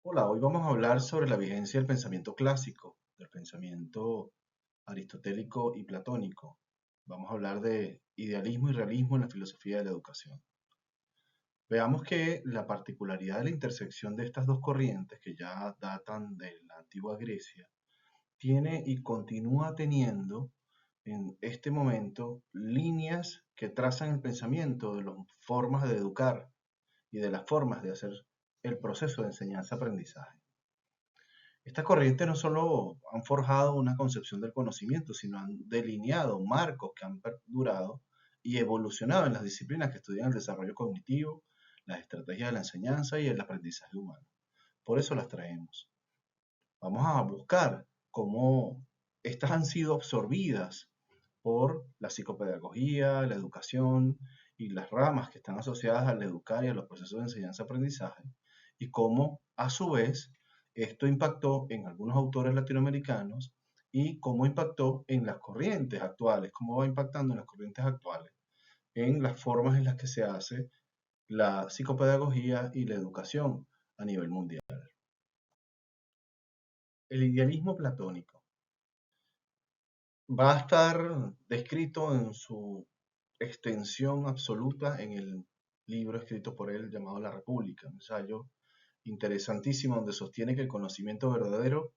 Hola, hoy vamos a hablar sobre la vigencia del pensamiento clásico, del pensamiento aristotélico y platónico. Vamos a hablar de idealismo y realismo en la filosofía de la educación. Veamos que la particularidad de la intersección de estas dos corrientes, que ya datan de la antigua Grecia, tiene y continúa teniendo en este momento líneas que trazan el pensamiento de las formas de educar y de las formas de hacer el proceso de enseñanza-aprendizaje. Estas corrientes no solo han forjado una concepción del conocimiento, sino han delineado marcos que han perdurado y evolucionado en las disciplinas que estudian el desarrollo cognitivo, las estrategias de la enseñanza y el aprendizaje humano. Por eso las traemos. Vamos a buscar cómo estas han sido absorbidas por la psicopedagogía, la educación y las ramas que están asociadas al educar y a los procesos de enseñanza-aprendizaje, y cómo a su vez esto impactó en algunos autores latinoamericanos y cómo impactó en las corrientes actuales, cómo va impactando en las corrientes actuales, en las formas en las que se hace la psicopedagogía y la educación a nivel mundial. El idealismo platónico va a estar descrito en su extensión absoluta en el libro escrito por él llamado La República, un ensayo interesantísimo donde sostiene que el conocimiento verdadero,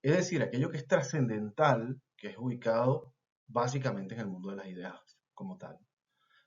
es decir, aquello que es trascendental, que es ubicado básicamente en el mundo de las ideas como tal.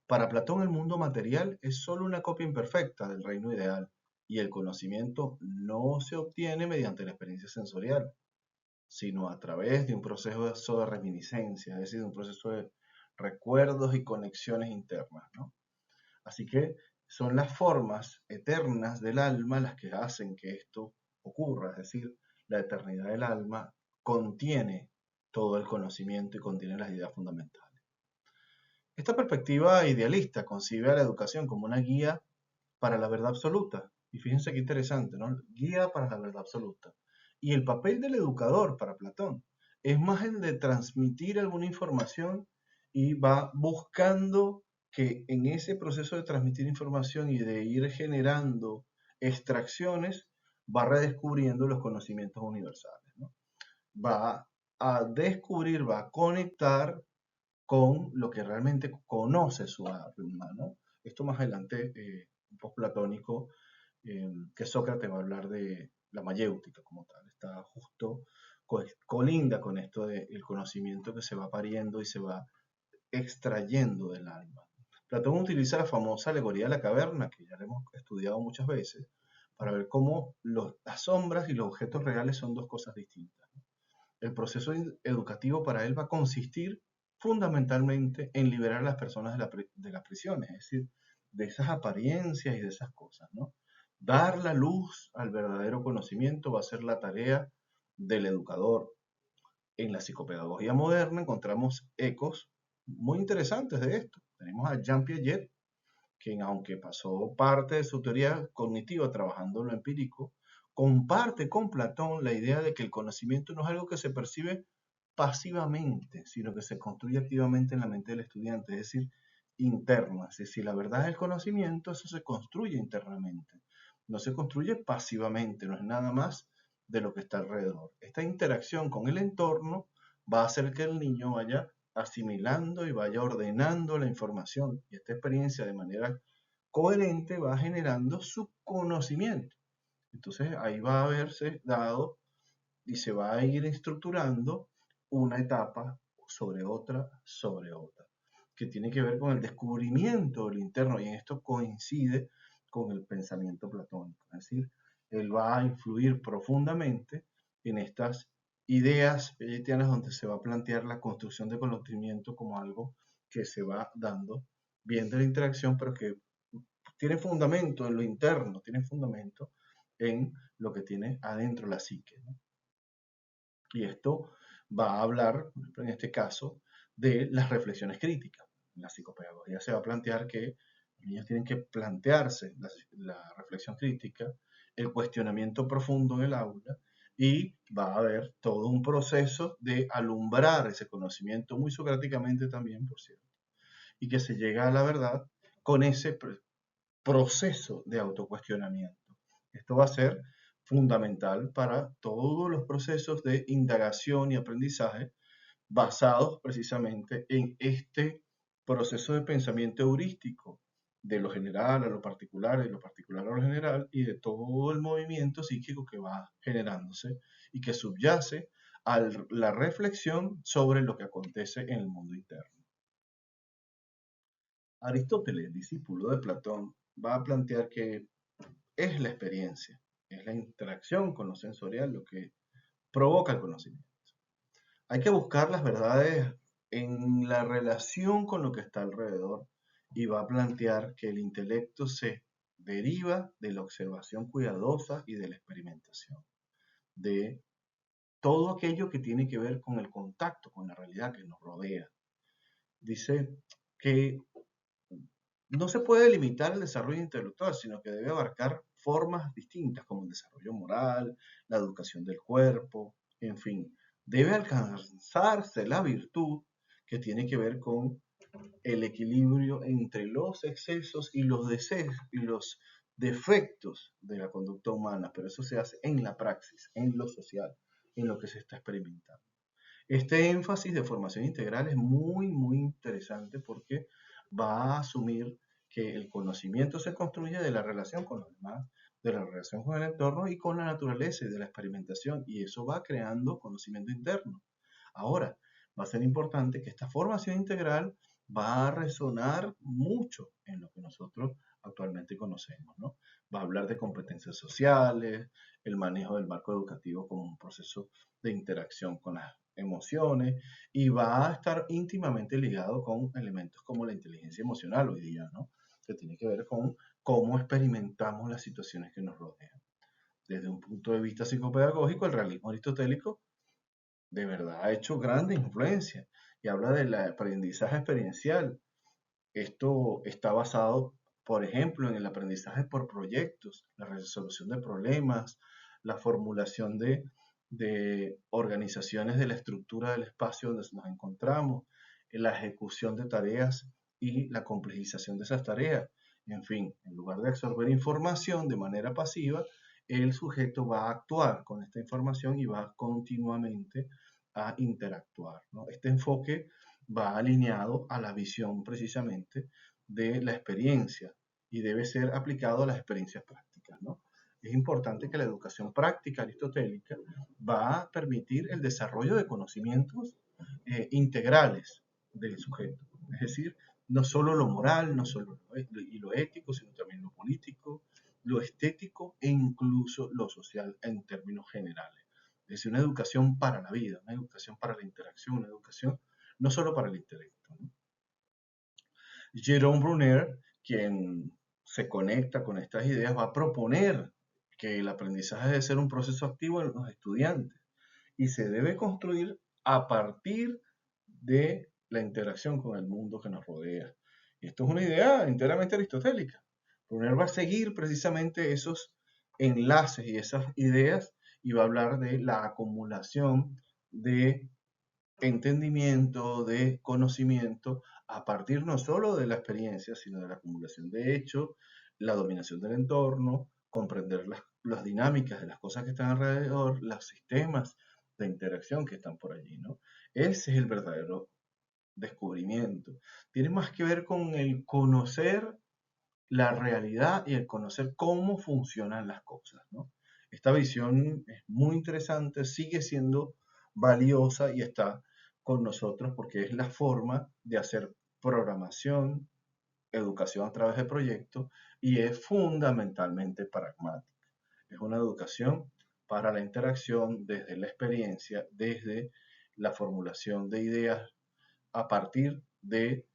Para Platón el mundo material es solo una copia imperfecta del reino ideal y el conocimiento no se obtiene mediante la experiencia sensorial, sino a través de un proceso de reminiscencia, es decir, de un proceso de recuerdos y conexiones internas, ¿no? Así que son las formas eternas del alma las que hacen que esto ocurra, es decir, la eternidad del alma contiene todo el conocimiento y contiene las ideas fundamentales. Esta perspectiva idealista concibe a la educación como una guía para la verdad absoluta. Y fíjense qué interesante, ¿no? Guía para la verdad absoluta. Y el papel del educador para Platón es más el de transmitir alguna información y va buscando que en ese proceso de transmitir información y de ir generando extracciones, va redescubriendo los conocimientos universales, ¿no? Va a descubrir, va a conectar con lo que realmente conoce su alma, ¿no? Esto más adelante, un post platónico, que Sócrates va a hablar de la mayéutica como tal, está justo colinda con esto del conocimiento que se va pariendo y se va extrayendo del alma. Platón utiliza la famosa alegoría de la caverna, que ya la hemos estudiado muchas veces, para ver cómo las sombras y los objetos reales son dos cosas distintas. El proceso educativo para él va a consistir fundamentalmente en liberar a las personas de las prisiones, es decir, de esas apariencias y de esas cosas, ¿no? Dar la luz al verdadero conocimiento va a ser la tarea del educador. En la psicopedagogía moderna encontramos ecos muy interesantes de esto. Tenemos a Jean Piaget, quien aunque pasó parte de su teoría cognitiva trabajando en lo empírico, comparte con Platón la idea de que el conocimiento no es algo que se percibe pasivamente, sino que se construye activamente en la mente del estudiante, es decir, interna. Es decir, la verdad es el conocimiento, eso se construye internamente, no se construye pasivamente, no es nada más de lo que está alrededor. Esta interacción con el entorno va a hacer que el niño vaya asimilando y vaya ordenando la información. Y esta experiencia de manera coherente va generando su conocimiento. Entonces ahí va a haberse dado y se va a ir estructurando una etapa sobre otra, que tiene que ver con el descubrimiento del interno, y en esto coincide con el pensamiento platónico. Es decir, él va a influir profundamente en estas ideas pelletianas donde se va a plantear la construcción de conocimiento como algo que se va dando bien de la interacción, pero que tiene fundamento en lo interno, tiene fundamento en lo que tiene adentro la psique, ¿no? Y esto va a hablar, por ejemplo, en este caso, de las reflexiones críticas. En la psicopedagogía se va a plantear que los niños tienen que plantearse la reflexión crítica, el cuestionamiento profundo en el aula, y va a haber todo un proceso de alumbrar ese conocimiento, muy socráticamente también, por cierto, y que se llega a la verdad con ese proceso de autocuestionamiento. Esto va a ser fundamental para todos los procesos de indagación y aprendizaje basados precisamente en este proceso de pensamiento heurístico, de lo general a lo particular, de lo particular a lo general, y de todo el movimiento psíquico que va generándose y que subyace a la reflexión sobre lo que acontece en el mundo interno. Aristóteles, discípulo de Platón, va a plantear que es la experiencia, es la interacción con lo sensorial lo que provoca el conocimiento. Hay que buscar las verdades en la relación con lo que está alrededor y va a plantear que el intelecto se deriva de la observación cuidadosa y de la experimentación, de todo aquello que tiene que ver con el contacto con la realidad que nos rodea. Dice que no se puede limitar el desarrollo intelectual, sino que debe abarcar formas distintas como el desarrollo moral, la educación del cuerpo, en fin, debe alcanzarse la virtud que tiene que ver con el equilibrio entre los excesos y los deseos y los defectos de la conducta humana, pero eso se hace en la praxis, en lo social, en lo que se está experimentando. Este énfasis de formación integral es muy interesante porque va a asumir que el conocimiento se construye de la relación con los demás, de la relación con el entorno y con la naturaleza y de la experimentación, y eso va creando conocimiento interno. Ahora, va a ser importante que esta formación integral va a resonar mucho en lo que nosotros actualmente conocemos, ¿no? Va a hablar de competencias sociales, el manejo del marco educativo como un proceso de interacción con las emociones y va a estar íntimamente ligado con elementos como la inteligencia emocional hoy día, ¿no? Que tiene que ver con cómo experimentamos las situaciones que nos rodean. Desde un punto de vista psicopedagógico, el realismo aristotélico de verdad ha hecho grandes influencias y habla del aprendizaje experiencial. Esto está basado, por ejemplo, en el aprendizaje por proyectos, la resolución de problemas, la formulación de organizaciones de la estructura del espacio donde nos encontramos, la ejecución de tareas y la complejización de esas tareas. En fin, en lugar de absorber información de manera pasiva, el sujeto va a actuar con esta información y va continuamente a interactuar, ¿no? Este enfoque va alineado a la visión precisamente de la experiencia y debe ser aplicado a las experiencias prácticas, ¿no? Es importante que la educación práctica aristotélica va a permitir el desarrollo de conocimientos integrales del sujeto, es decir, no solo lo moral, no solo lo ético, sino también lo político, lo estético e incluso lo social en términos generales. Es decir, una educación para la vida, una educación para la interacción, una educación no solo para el intelecto, ¿no? Jerome Brunner, quien se conecta con estas ideas, va a proponer que el aprendizaje debe ser un proceso activo en los estudiantes y se debe construir a partir de la interacción con el mundo que nos rodea. Y esto es una idea enteramente aristotélica. Brunner va a seguir precisamente esos enlaces y esas ideas y va a hablar de la acumulación de entendimiento, de conocimiento, a partir no solo de la experiencia, sino de la acumulación de hechos, la dominación del entorno, comprender las dinámicas de las cosas que están alrededor, los sistemas de interacción que están por allí, ¿no? Ese es el verdadero descubrimiento. Tiene más que ver con el conocer la realidad y el conocer cómo funcionan las cosas, ¿no? Esta visión es muy interesante, sigue siendo valiosa y está con nosotros porque es la forma de hacer programación, educación a través de proyectos y es fundamentalmente pragmática. Es una educación para la interacción desde la experiencia, desde la formulación de ideas a partir de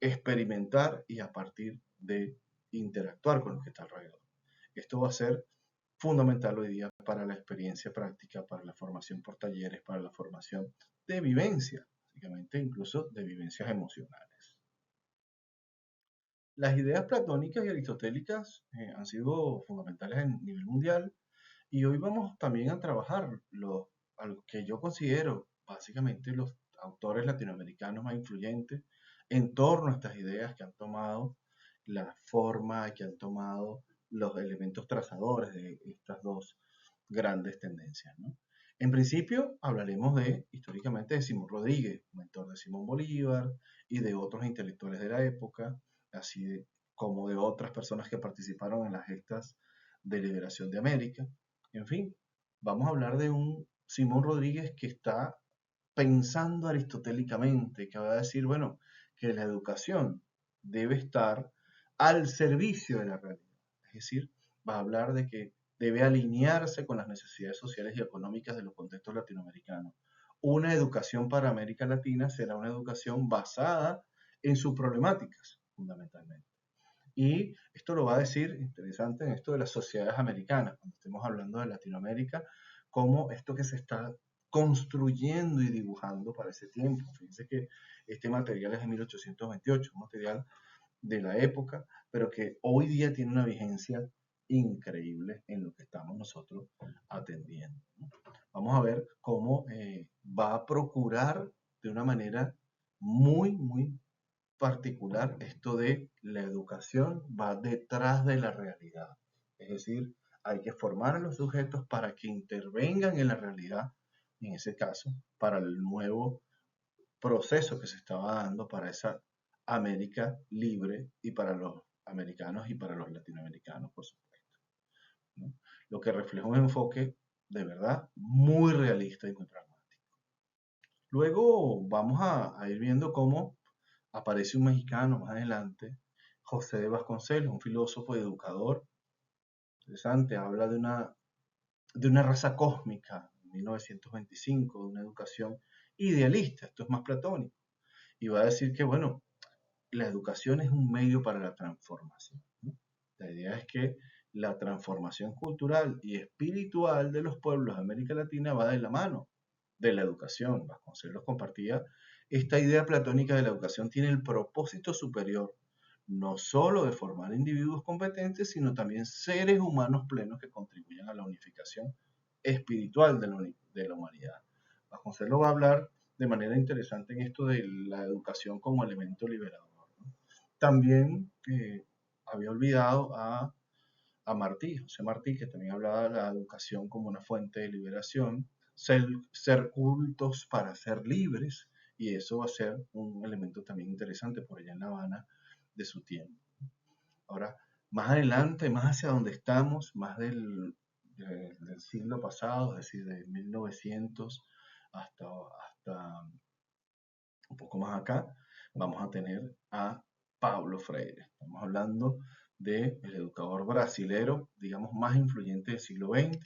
experimentar y a partir de interactuar con lo que está alrededor. Esto va a ser fundamental hoy día para la experiencia práctica, para la formación por talleres, para la formación de vivencia, básicamente incluso de vivencias emocionales. Las ideas platónicas y aristotélicas han sido fundamentales a nivel mundial y hoy vamos también a trabajar a lo que yo considero básicamente los autores latinoamericanos más influyentes en torno a estas ideas que han tomado la forma, que han tomado los elementos trazadores de estas dos grandes tendencias, ¿no? En principio hablaremos históricamente, de Simón Rodríguez, mentor de Simón Bolívar y de otros intelectuales de la época, como de otras personas que participaron en las gestas de liberación de América. En fin, vamos a hablar de un Simón Rodríguez que está pensando aristotélicamente, que va a decir, bueno, que la educación debe estar al servicio de la realidad. Es decir, va a hablar de que debe alinearse con las necesidades sociales y económicas de los contextos latinoamericanos. Una educación para América Latina será una educación basada en sus problemáticas, fundamentalmente. Y esto lo va a decir, interesante, en esto de las sociedades americanas, cuando estemos hablando de Latinoamérica, como esto que se está construyendo y dibujando para ese tiempo. Fíjense que este material es de 1828, un material de la época, pero que hoy día tiene una vigencia increíble en lo que estamos nosotros atendiendo, ¿no? Vamos a ver cómo va a procurar de una manera muy particular esto de la educación va detrás de la realidad. Es decir, hay que formar a los sujetos para que intervengan en la realidad, en ese caso, para el nuevo proceso que se estaba dando para esa América libre y para los americanos y para los latinoamericanos, por supuesto, ¿no? Lo que refleja un enfoque de verdad muy realista y muy pragmático. Luego vamos a ir viendo cómo aparece un mexicano más adelante, José de Vasconcelos, un filósofo y educador interesante, habla de una raza cósmica, en 1925, de una educación idealista, esto es más platónico, y va a decir que, bueno, la educación es un medio para la transformación, ¿no? La idea es que la transformación cultural y espiritual de los pueblos de América Latina va de la mano de la educación. Vasconcelos compartía esta idea platónica de la educación tiene el propósito superior no solo de formar individuos competentes, sino también seres humanos plenos que contribuyan a la unificación espiritual de la humanidad. Vasconcelos va a hablar de manera interesante en esto de la educación como elemento liberador, ¿no? También había olvidado a Martí, José Martí, que también hablaba de la educación como una fuente de liberación, ser cultos para ser libres, y eso va a ser un elemento también interesante por allá en La Habana de su tiempo. Ahora, más adelante, más hacia donde estamos, más del siglo pasado, es decir, de 1900 hasta un poco más acá, vamos a tener a Paulo Freire. Estamos hablando del educador brasilero, digamos, más influyente del siglo XX.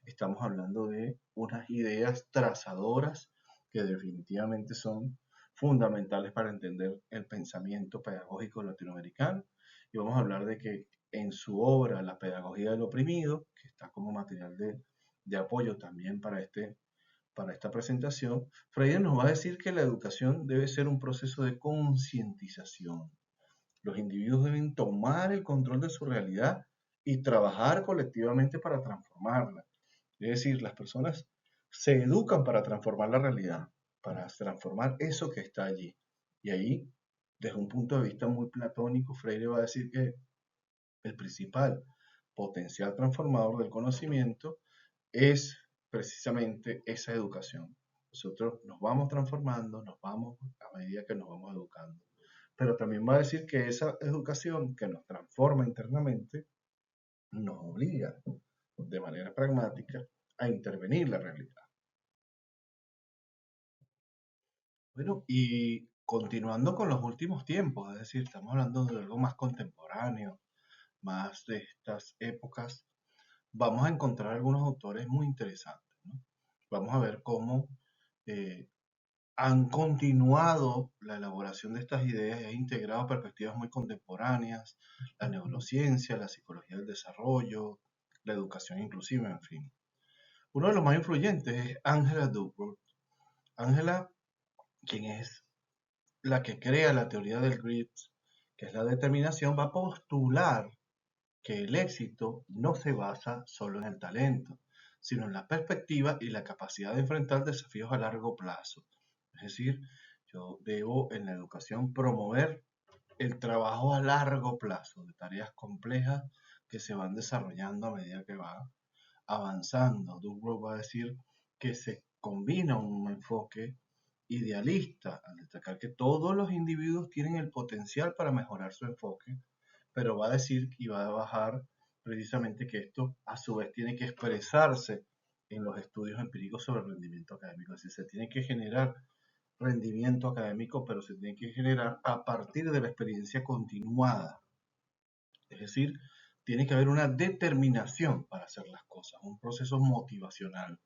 Estamos hablando de unas ideas trazadoras que definitivamente son fundamentales para entender el pensamiento pedagógico latinoamericano. Y vamos a hablar de que en su obra La pedagogía del oprimido, que está como material de apoyo también para esta presentación, Freire nos va a decir que la educación debe ser un proceso de concientización. Los individuos deben tomar el control de su realidad y trabajar colectivamente para transformarla. Es decir, las personas se educan para transformar la realidad, para transformar eso que está allí. Y ahí, desde un punto de vista muy platónico, Freire va a decir que el principal potencial transformador del conocimiento es precisamente esa educación. Nosotros nos vamos transformando, nos vamos a medida que nos vamos educando. Pero también va a decir que esa educación que nos transforma internamente nos obliga de manera pragmática a intervenir la realidad. Bueno, y continuando con los últimos tiempos, es decir, estamos hablando de algo más contemporáneo, más de estas épocas, vamos a encontrar algunos autores muy interesantes, ¿no? Vamos a ver cómo eh, han continuado la elaboración de estas ideas y han integrado perspectivas muy contemporáneas, la neurociencia, la psicología del desarrollo, la educación inclusiva, en fin. Uno de los más influyentes es Angela Duckworth. Angela, quien es la que crea la teoría del grit, que es la determinación, va a postular que el éxito no se basa solo en el talento, sino en la perspectiva y la capacidad de enfrentar desafíos a largo plazo. Es decir, yo debo en la educación promover el trabajo a largo plazo de tareas complejas que se van desarrollando a medida que va avanzando, Dubrov va a decir que se combina un enfoque idealista al destacar que todos los individuos tienen el potencial para mejorar su enfoque, pero va a decir y va a bajar precisamente que esto a su vez tiene que expresarse en los estudios empíricos sobre el rendimiento académico. Es decir, se tiene que generar rendimiento académico, pero se tiene que generar a partir de la experiencia continuada. Es decir, tiene que haber una determinación para hacer las cosas, un proceso motivacional.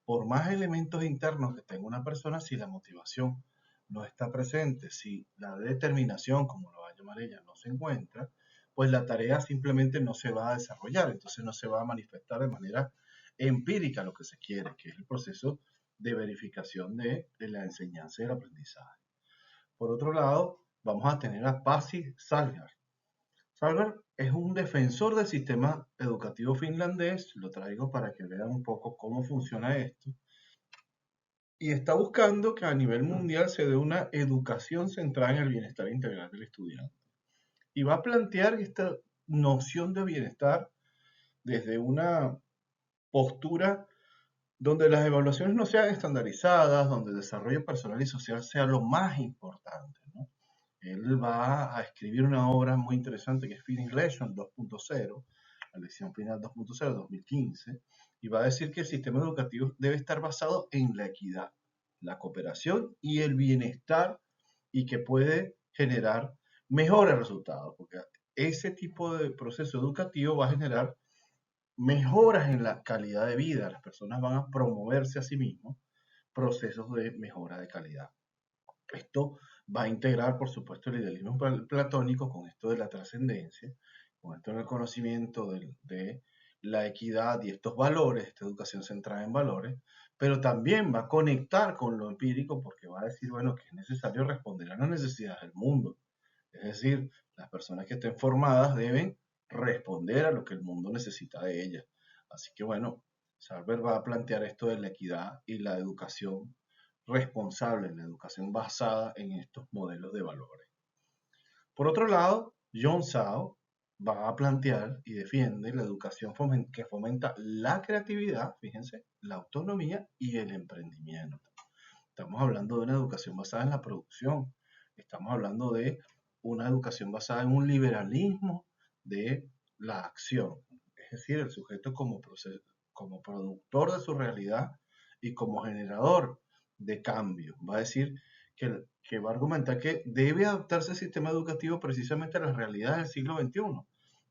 Por más elementos internos que tenga una persona, si la motivación no está presente, si la determinación, como lo va a llamar ella, no se encuentra, pues la tarea simplemente no se va a desarrollar, entonces no se va a manifestar de manera empírica lo que se quiere, que es el proceso de verificación de la enseñanza y el aprendizaje. Por otro lado, vamos a tener a Pasi Salgar. Salgar es un defensor del sistema educativo finlandés, lo traigo para que vean un poco cómo funciona esto, y está buscando que a nivel mundial se dé una educación centrada en el bienestar integral del estudiante. Y va a plantear esta noción de bienestar desde una postura donde las evaluaciones no sean estandarizadas, donde el desarrollo personal y social sea lo más importante, ¿no? Él va a escribir una obra muy interesante que es Finnish Lesson 2.0, la lección final 2.0, 2015, y va a decir que el sistema educativo debe estar basado en la equidad, la cooperación y el bienestar, y que puede generar mejores resultados, porque ese tipo de proceso educativo va a generar mejoras en la calidad de vida. Las personas van a promoverse a sí mismos procesos de mejora de calidad. Esto va a integrar, por supuesto, el idealismo platónico con esto de la trascendencia, con esto del conocimiento de la equidad y estos valores, esta educación centrada en valores, pero también va a conectar con lo empírico porque va a decir, bueno, que es necesario responder a las necesidades del mundo. Es decir, las personas que estén formadas deben responder a lo que el mundo necesita de ellas. Así que bueno, Sarver va a plantear esto de la equidad y la educación responsable, la educación basada en estos modelos de valores. Por otro lado, John Sao va a plantear y defiende la educación que fomenta la creatividad, fíjense, la autonomía y el emprendimiento. Estamos hablando de una educación basada en la producción, estamos hablando de una educación basada en un liberalismo de la acción, es decir, el sujeto como productor de su realidad y como generador de cambio. Va a decir que va a argumentar que debe adaptarse el sistema educativo precisamente a las realidades del siglo XXI,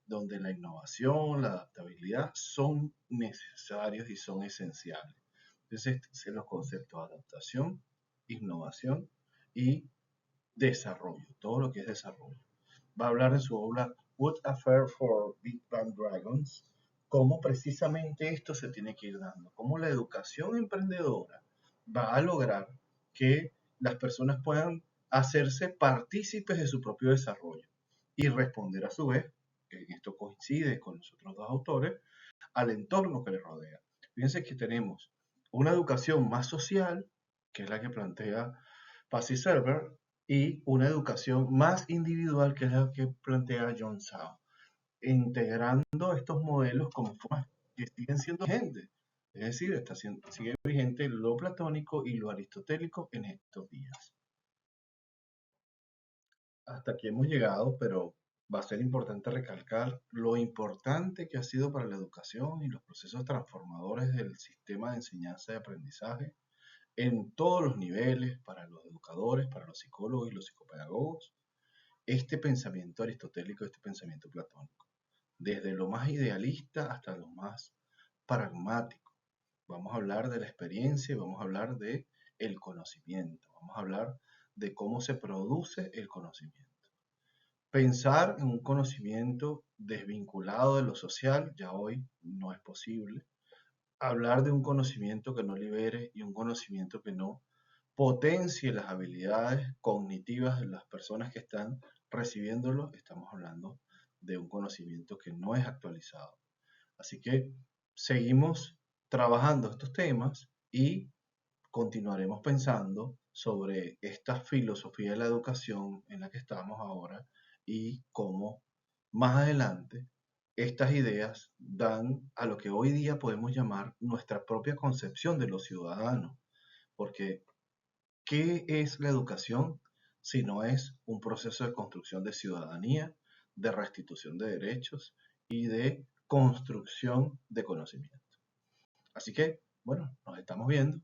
donde la innovación, la adaptabilidad son necesarios y son esenciales. Entonces, son los conceptos de adaptación, innovación y desarrollo, todo lo que es desarrollo. Va a hablar en su obra What Affair for Big Bang Dragons, cómo precisamente esto se tiene que ir dando, cómo la educación emprendedora va a lograr que las personas puedan hacerse partícipes de su propio desarrollo y responder a su vez, en esto coincide con los otros dos autores, al entorno que les rodea. Fíjense que tenemos una educación más social, que es la que plantea Pasi Server, y una educación más individual, que es la que plantea John Sao, integrando estos modelos como formas que siguen siendo vigentes. Es decir, sigue vigente lo platónico y lo aristotélico en estos días. Hasta aquí hemos llegado, pero va a ser importante recalcar lo importante que ha sido para la educación y los procesos transformadores del sistema de enseñanza y aprendizaje en todos los niveles, para los educadores, para los psicólogos y los psicopedagogos, este pensamiento aristotélico, este pensamiento platónico, desde lo más idealista hasta lo más pragmático. Vamos a hablar de la experiencia, vamos a hablar de el conocimiento, vamos a hablar de cómo se produce el conocimiento. Pensar en un conocimiento desvinculado de lo social ya hoy no es posible. Hablar de un conocimiento que no libere y un conocimiento que no potencie las habilidades cognitivas de las personas que están recibiéndolo, estamos hablando de un conocimiento que no es actualizado. Así que seguimos trabajando estos temas y continuaremos pensando sobre esta filosofía de la educación en la que estamos ahora y cómo más adelante estas ideas dan a lo que hoy día podemos llamar nuestra propia concepción de los ciudadanos, porque ¿qué es la educación si no es un proceso de construcción de ciudadanía, de restitución de derechos y de construcción de conocimiento? Así que, bueno, nos estamos viendo.